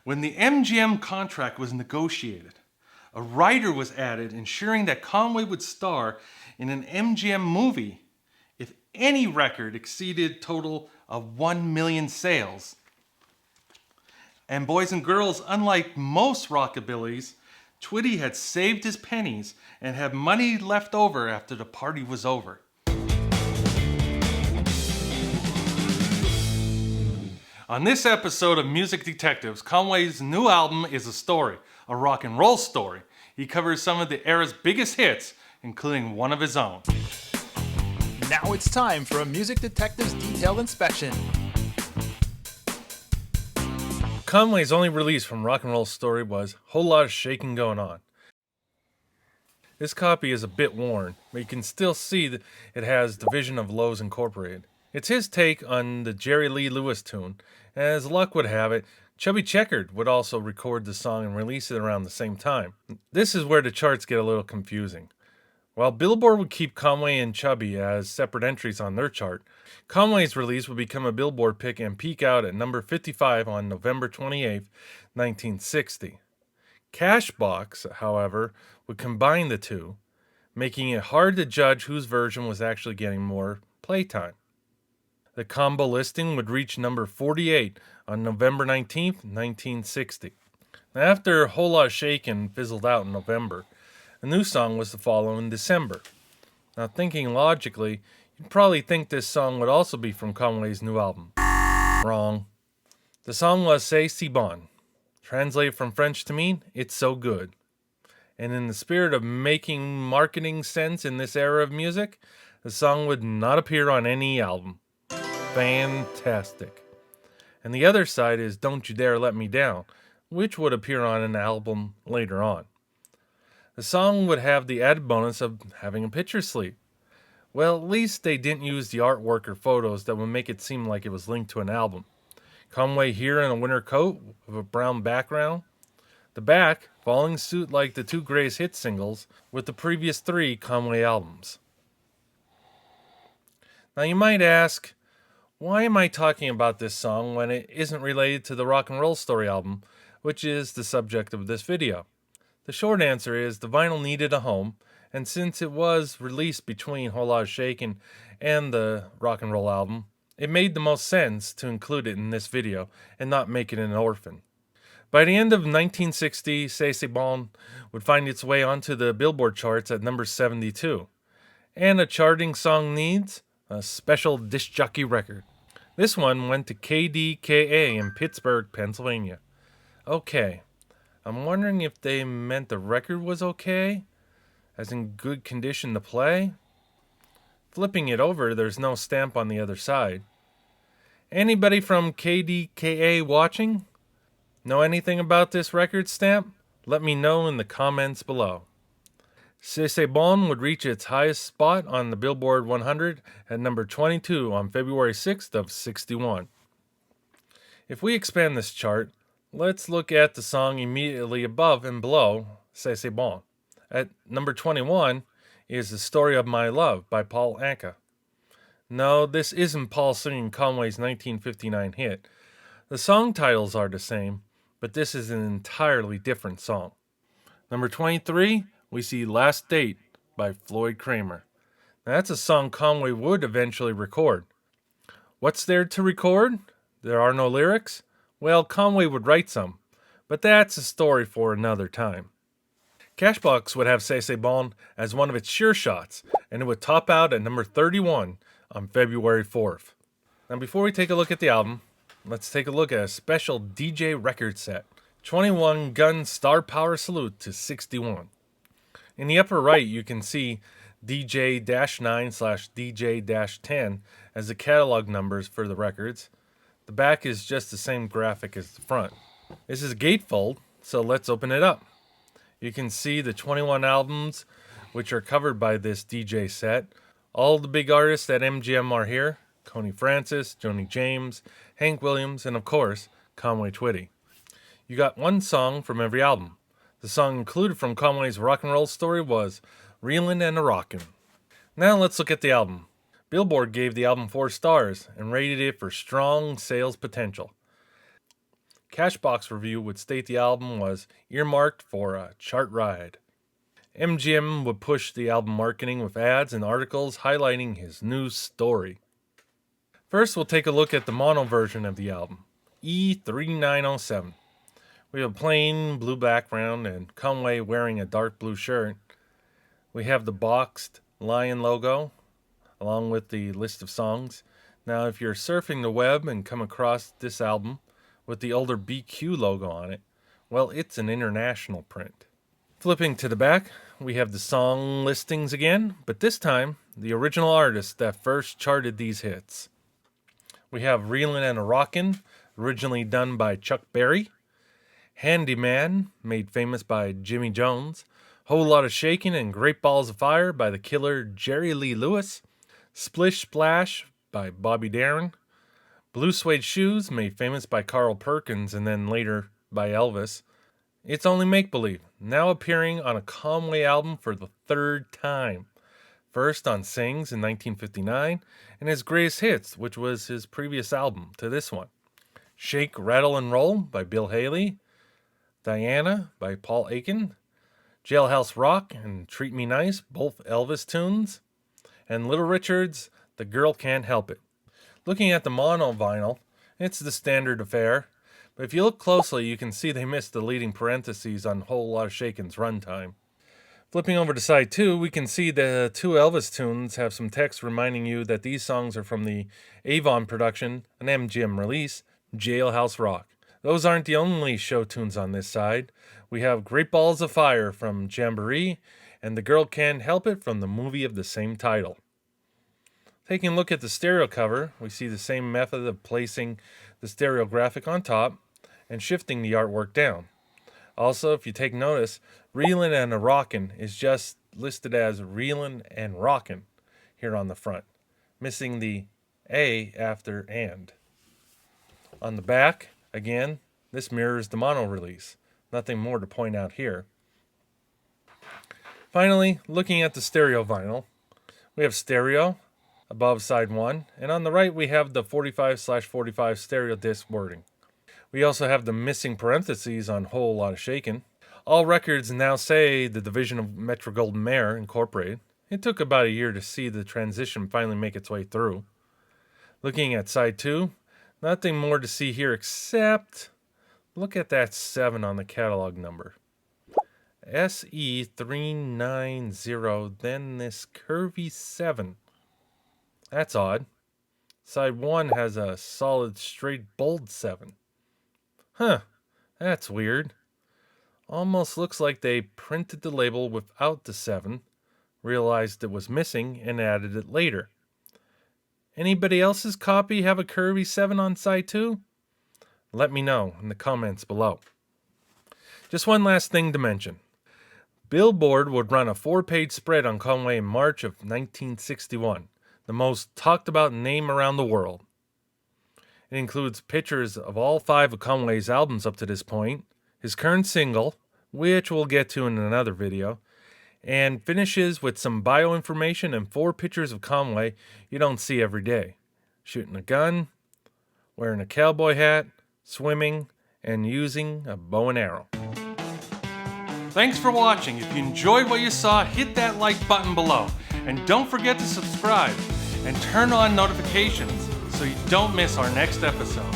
When the MGM contract was negotiated, a writer was added ensuring that Conway would star in an MGM movie if any record exceeded total of 1 million sales. And boys and girls, unlike most rockabillys, Twitty had saved his pennies and had money left over after the party was over. On this episode of Music Detectives, Conway's new album is a story, a rock and roll story. He covers some of the era's biggest hits, including one of his own. Now it's time for a Music Detectives detailed inspection. Conway's only release from Rock and Roll Story was Whole Lotta Shakin' Going On. This copy is a bit worn, but you can still see that it has Division of Lows Incorporated. It's his take on the Jerry Lee Lewis tune, and as luck would have it, Chubby Checker would also record the song and release it around the same time. This is where the charts get a little confusing. While Billboard would keep Conway and Chubby as separate entries on their chart, Conway's release would become a Billboard pick and peak out at number 55 on November 28, 1960. Cashbox, however, would combine the two, making it hard to judge whose version was actually getting more playtime. The combo listing would reach number 48 on November 19, 1960. After Whole Lotta Shakin' fizzled out in November, a new song was to follow in December. Now, thinking logically, you'd probably think this song would also be from Conway's new album. Wrong. The song was C'est si bon, translated from French to mean, it's so good. And in the spirit of making marketing sense in this era of music, the song would not appear on any album. Fantastic. And the other side is Don't You Dare Let Me Down, which would appear on an album later on. The song would have the added bonus of having a picture sleeve. Well, at least they didn't use the artwork or photos that would make it seem like it was linked to an album. Conway here in a winter coat with a brown background. The back following suit like the two greatest hit singles with the previous 3 Conway albums. Now you might ask, why am I talking about this song when it isn't related to the Rock and Roll Story album, which is the subject of this video? The short answer is the vinyl needed a home, and since it was released between Whole Lotta Shakin' and the Rock and Roll album, it made the most sense to include it in this video and not make it an orphan. By the end of 1960, C'est bon would find its way onto the Billboard charts at number 72. And a charting song needs a special disc jockey record. This one went to KDKA in Pittsburgh, Pennsylvania. Okay. I'm wondering if they meant the record was okay, as in good condition to play. Flipping it over, there's no stamp on the other side. Anybody from KDKA watching? Know anything about this record stamp? Let me know in the comments below. C'est bon would reach its highest spot on the Billboard 100 at number 22 on February 6th of 61. If we expand this chart, let's look at the song immediately above and below C'est bon. At number 21 is The Story of My Love by Paul Anka. No, this isn't Paul singing Conway's 1959 hit. The song titles are the same, but this is an entirely different song. Number 23, we see Last Date by Floyd Kramer. Now, that's a song Conway would eventually record. What's there to record? There are no lyrics? Well, Conway would write some, but that's a story for another time. Cashbox would have C'est bon as one of its sure shots, and it would top out at number 31 on February 4th. Now, before we take a look at the album, let's take a look at a special DJ record set. 21 gun star power salute to 61. In the upper right, you can see DJ-9/DJ-10 as the catalog numbers for the records. The back is just the same graphic as the front. This is a gatefold, so let's open it up. You can see the 21 albums which are covered by this DJ set. All the big artists at MGM are here. Coney Francis, Joni James, Hank Williams, and of course, Conway Twitty. You got one song from every album. The song included from Conway's Rock and Roll Story was Reelin' and a Rockin'. Now let's look at the album. Billboard gave the album 4 stars and rated it for strong sales potential. Cashbox Review would state the album was earmarked for a chart ride. MGM would push the album marketing with ads and articles highlighting his new story. First, we'll take a look at the mono version of the album, E3907. We have a plain blue background and Conway wearing a dark blue shirt. We have the boxed lion logo, along with the list of songs. Now, if you're surfing the web and come across this album with the older BQ logo on it, well, it's an international print. Flipping to the back, we have the song listings again, but this time, the original artist that first charted these hits. We have Reelin' and a Rockin', originally done by Chuck Berry. Handyman, made famous by Jimmy Jones. Whole Lotta Shakin' and Great Balls of Fire by the killer Jerry Lee Lewis. Splish Splash by Bobby Darin. Blue Suede Shoes, made famous by Carl Perkins and then later by Elvis. It's Only Make Believe, now appearing on a Conway album for the third time. First on Sings in 1959, and his Greatest Hits, which was his previous album to this one. Shake, Rattle, and Roll by Bill Haley. Diana by Paul Aiken. Jailhouse Rock and Treat Me Nice, both Elvis tunes. And Little Richard's The Girl Can't Help It. Looking at the mono vinyl, it's the standard affair, but if you look closely, you can see they missed the leading parentheses on Whole Lotta Shakin's runtime. Flipping over to side 2, we can see the two Elvis tunes have some text reminding you that these songs are from the Avon production, an MGM release, Jailhouse Rock. Those aren't the only show tunes on this side. We have Great Balls of Fire from Jamboree and The Girl Can't Help It from the movie of the same title. Taking a look at the stereo cover, we see the same method of placing the stereo graphic on top and shifting the artwork down. Also, if you take notice, Reelin' and a Rockin' is just listed as Reelin' and Rockin' here on the front, missing the A after and. On the back, again, this mirrors the mono release. Nothing more to point out here. Finally, looking at the stereo vinyl, we have stereo above side 1, and on the right we have the 45/45 stereo disc wording. We also have the missing parentheses on Whole Lotta Shakin'. All records now say the division of Metro-Goldwyn-Mayer Incorporated. It took about a year to see the transition finally make its way through. Looking at side 2, nothing more to see here except look at that 7 on the catalog number. SE390, then this curvy 7. That's odd. Side 1 has a solid straight bold 7. Huh, that's weird. Almost looks like they printed the label without the 7, realized it was missing, and added it later. Anybody else's copy have a curvy 7 on side 2? Let me know in the comments below. Just one last thing to mention. Billboard would run a 4-page spread on Conway in March of 1961, the most talked about name around the world. It includes pictures of all 5 of Conway's albums up to this point, his current single, which we'll get to in another video, and finishes with some bio information and 4 pictures of Conway you don't see every day. Shooting a gun, wearing a cowboy hat, swimming, and using a bow and arrow. Thanks for watching. If you enjoyed what you saw, hit that like button below. And don't forget to subscribe and turn on notifications so you don't miss our next episode.